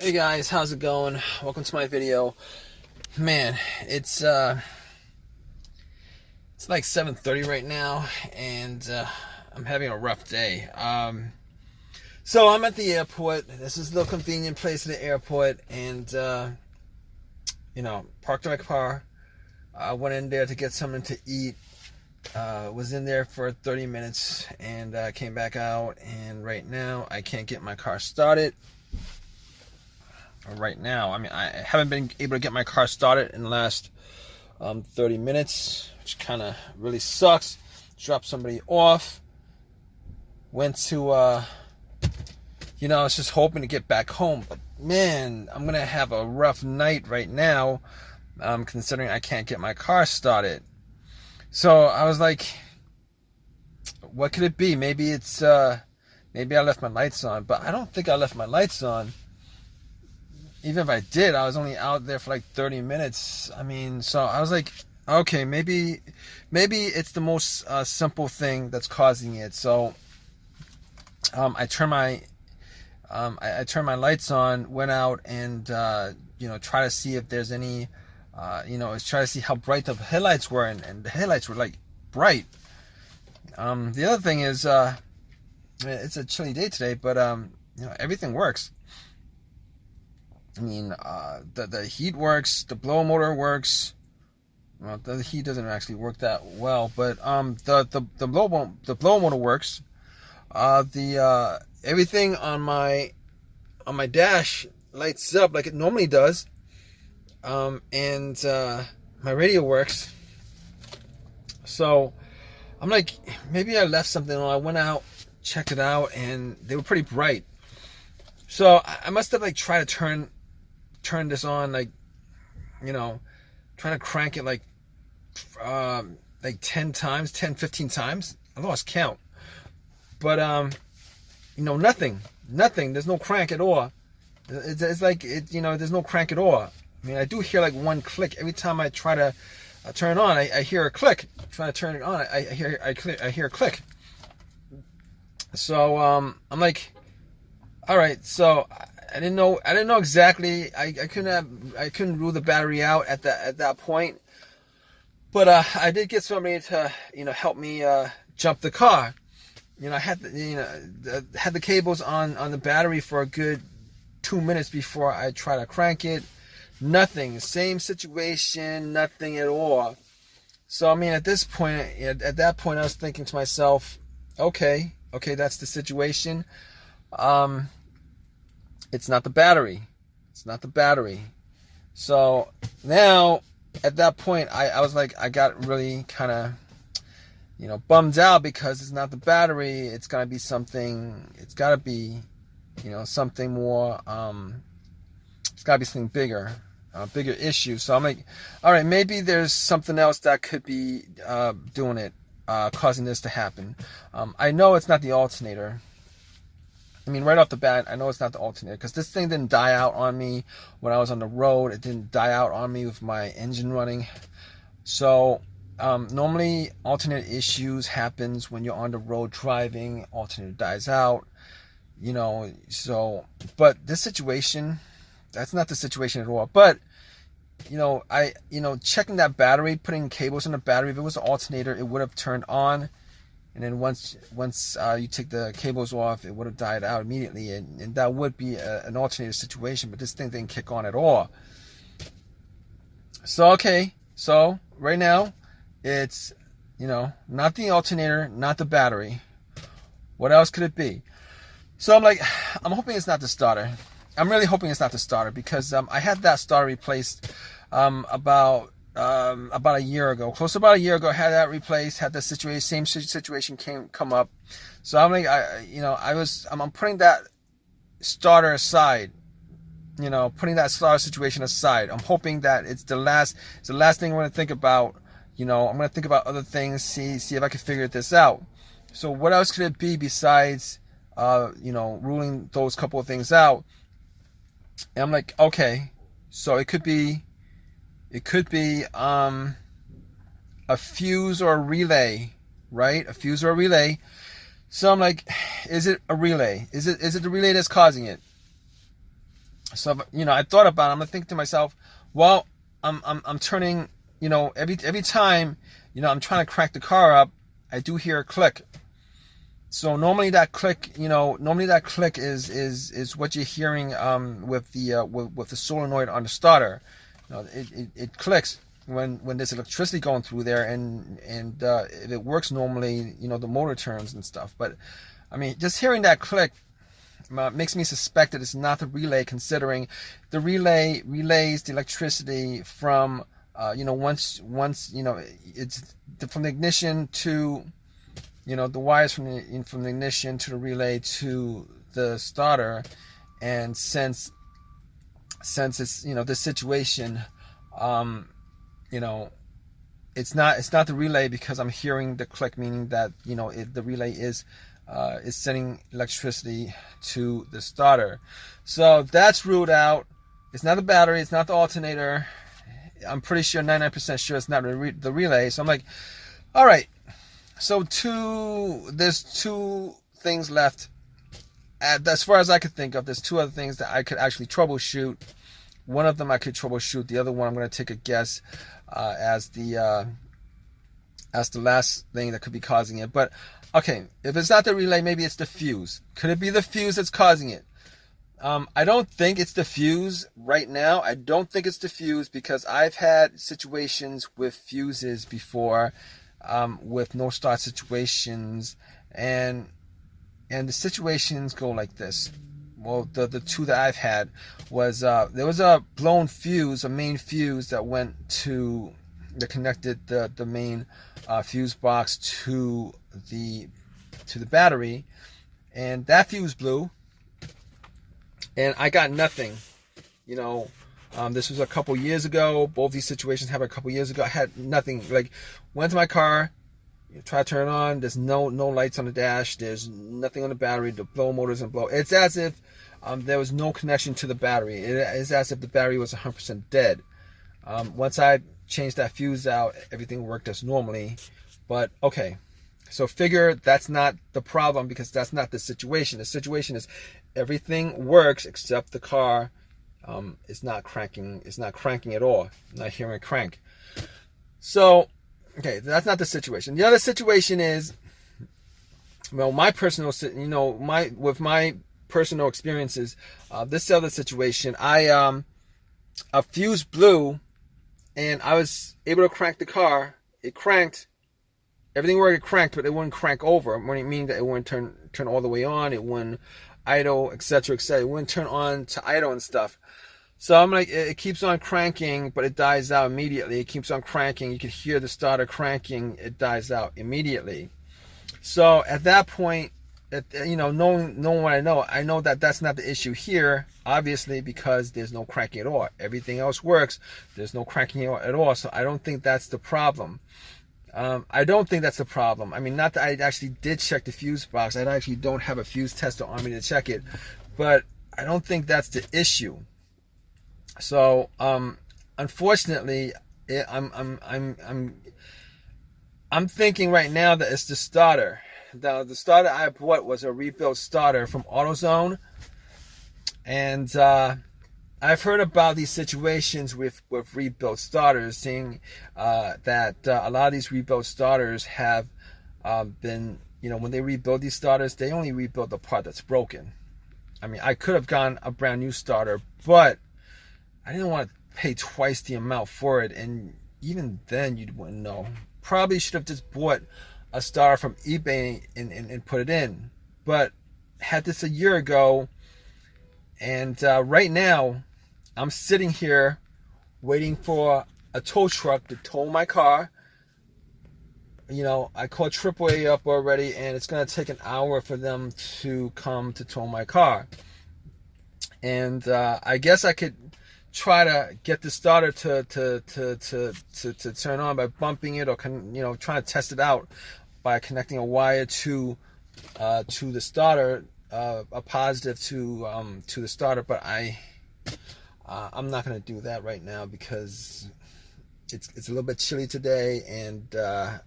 Hey guys, how's it going? Welcome to my video. Man, it's like 7:30 right now, and I'm having a rough day. So I'm at the airport. This is the convenient place at the airport, and parked my car. I went in there to get something to eat. Was in there for 30 minutes, and came back out. And right now, I can't get my car started. Right now, I mean, I haven't been able to get my car started in the last 30 minutes, which kind of really sucks. Dropped somebody off. Went to, I was just hoping to get back home. But man, I'm going to have a rough night right now, considering I can't get my car started. So I was like, what could it be? Maybe it's, maybe I left my lights on, but I don't think I left my lights on. Even if I did, I was only out there for like 30 minutes. I mean, so I was like, okay, maybe it's the most simple thing that's causing it. So I turned my lights on, went out, and try to see if there's any, try to see how bright the headlights were, and the headlights were like bright. The other thing is, it's a chilly day today, but everything works. I mean, the heat works, the blower motor works. Well, the heat doesn't actually work that well, but the blower motor works. Everything on my dash lights up like it normally does, and my radio works. So I'm like, maybe I left something on. I went out, checked it out, and they were pretty bright. So I must have like tried to turn this on, like, trying to crank it like 10 times, 10, 15 times. I lost count. But, nothing. There's no crank at all. It's like, there's no crank at all. I mean, I do hear like one click. Every time I try to turn it on, I hear a click. Trying to turn it on, I hear a click. So, I'm like, all right, so I didn't know exactly. I couldn't rule the battery out at that point. But I did get somebody to help me jump the car. I had had the cables on the battery for a good 2 minutes before I try to crank it. Nothing. Same situation. Nothing at all. So I mean, at that point, I was thinking to myself, okay, that's the situation. It's not the battery. So now, at that point, I was like, I got really kind of, bummed out because it's not the battery. It's got to be something. It's got to be, something more. It's got to be something bigger, bigger issue. So I'm like, all right, maybe there's something else that could be doing it, causing this to happen. I know it's not the alternator. I mean, right off the bat, I know it's not the alternator because this thing didn't die out on me when I was on the road. It didn't die out on me with my engine running. So normally alternator issues happens when you're on the road driving. Alternator dies out, So, but this situation, that's not the situation at all. But checking that battery, putting cables in the battery. If it was an alternator, it would have turned on. And then once you take the cables off, it would have died out immediately, and that would be an alternator situation. But this thing didn't kick on at all. So so right now, it's not the alternator, not the battery. What else could it be? So I'm like, I'm hoping it's not the starter. I'm really hoping it's not the starter because I had that starter replaced about a year ago, close to about a year ago. I had that replaced, had the same situation come up. So I'm like, I'm putting that starter aside, putting that starter situation aside. I'm hoping that it's the last thing I'm going to think about. I'm going to think about other things, see if I can figure this out. So what else could it be besides, ruling those couple of things out? And I'm like, okay, so it could be a fuse or a relay, right? A fuse or a relay. So I'm like, is it a relay? Is it the relay that's causing it? So, I thought about it. I'm thinking to myself, well, I'm turning, every time, I'm trying to crank the car up, I do hear a click. So normally that click, is what you're hearing with the solenoid on the starter. It clicks when there's electricity going through there, and if it works normally, the motor turns and stuff. But I mean, just hearing that click makes me suspect that it's not the relay, considering the relay relays the electricity from once it's from the ignition to the wires from the ignition to the relay to the starter. And since it's this situation, it's not the relay, because I'm hearing the click, meaning that the relay is sending electricity to the starter. So that's ruled out. It's not the battery, it's not the alternator. I'm pretty sure, 99% sure it's not the relay. So I'm like, all right, so there's two things left. As far as I could think of, there's two other things that I could actually troubleshoot. One of them I could troubleshoot. The other one I'm going to take a guess as the last thing that could be causing it. But okay, if it's not the relay, maybe it's the fuse. Could it be the fuse that's causing it? I don't think it's the fuse right now. I don't think it's the fuse, because I've had situations with fuses before, with no start situations, and the situations go like this. Well, the two that I've had was there was a blown fuse, a main fuse that connected the main fuse box to the battery, and that fuse blew, and I got nothing. This was a couple years ago. Both these situations happened a couple years ago. I had nothing. Like, went to my car, try to turn it on. There's no lights on the dash. There's nothing on the battery. The blow motor doesn't blow. It's as if there was no connection to the battery. It's as if the battery was 100% dead. Once I changed that fuse out, everything worked as normally. But okay, so figure that's not the problem, because that's not the situation. The situation is everything works except the car is not cranking. It's not cranking at all. I'm not hearing a crank. So okay, that's not the situation. The other situation is, well, my personal, with my personal experiences, this other situation, a fuse blew, and I was able to crank the car. It cranked. Everything worked. It cranked, but it wouldn't crank over. What it mean that it wouldn't turn all the way on. It wouldn't idle, etc., etc. It wouldn't turn on to idle and stuff. So I'm like, it keeps on cranking, but it dies out immediately. It keeps on cranking. You can hear the starter cranking. It dies out immediately. So at that point, knowing what I know that that's not the issue here, obviously, because there's no cranking at all. Everything else works. There's no cranking at all. So I don't think that's the problem. I don't think that's the problem. I mean, not that I actually did check the fuse box. I actually don't have a fuse tester on me to check it, but I don't think that's the issue. So, unfortunately, I'm thinking right now that it's the starter. The starter I bought was a rebuilt starter from AutoZone, and I've heard about these situations with rebuilt starters, saying that a lot of these rebuilt starters have been, when they rebuild these starters, they only rebuild the part that's broken. I mean, I could have gotten a brand new starter, but I didn't want to pay twice the amount for it, and even then you wouldn't know. Probably should have just bought a starter from eBay and put it in. But had this a year ago, and right now I'm sitting here waiting for a tow truck to tow my car. I called AAA up already, and it's going to take an hour for them to come to tow my car. And I guess I could try to get the starter to turn on by bumping it, or trying to test it out by connecting a wire to the starter, a positive to the starter. But I'm not going to do that right now, because it's a little bit chilly today, and I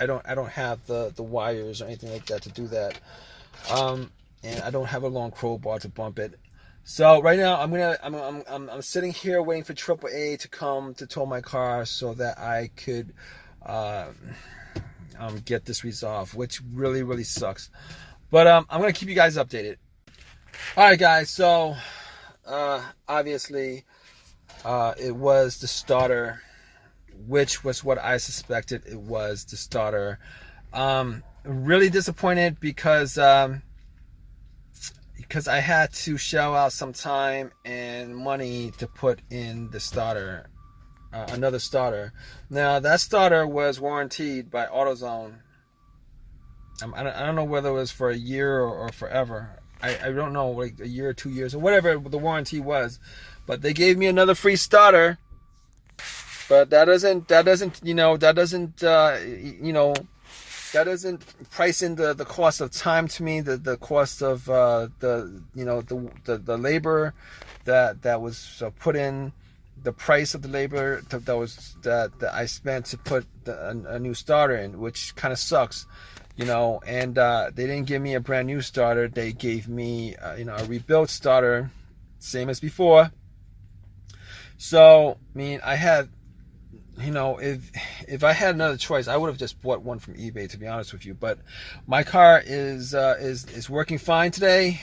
don't have the wires or anything like that to do that, and I don't have a long crowbar to bump it. So right now I'm sitting here waiting for AAA to come to tow my car so that I could get this resolved, which really sucks. But I'm gonna keep you guys updated. All right, guys. So obviously it was the starter, which was what I suspected. It was the starter. Really disappointed because I had to shell out some time and money to put in the starter, another starter. Now that starter was warranted by AutoZone. I don't know whether it was for a year or forever. I don't know, like a year or 2 years or whatever the warranty was, but they gave me another free starter. But that doesn't price in the cost of time to me, the cost of the labor that was put in, the price of the labor that I spent to put a new starter in, which kind of sucks, and they didn't give me a brand new starter. They gave me a rebuilt starter, same as before. So I mean, I had, if I had another choice, I would have just bought one from eBay, to be honest with you. But my car is working fine today.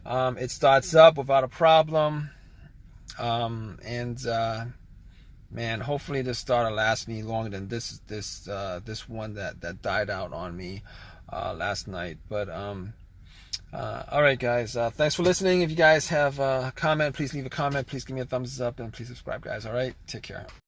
It starts up without a problem, man, hopefully this starter lasts me longer than this one that died out on me last night. But all right, guys, thanks for listening. If you guys have a comment, please leave a comment. Please give me a thumbs up, and please subscribe, guys. All right, take care.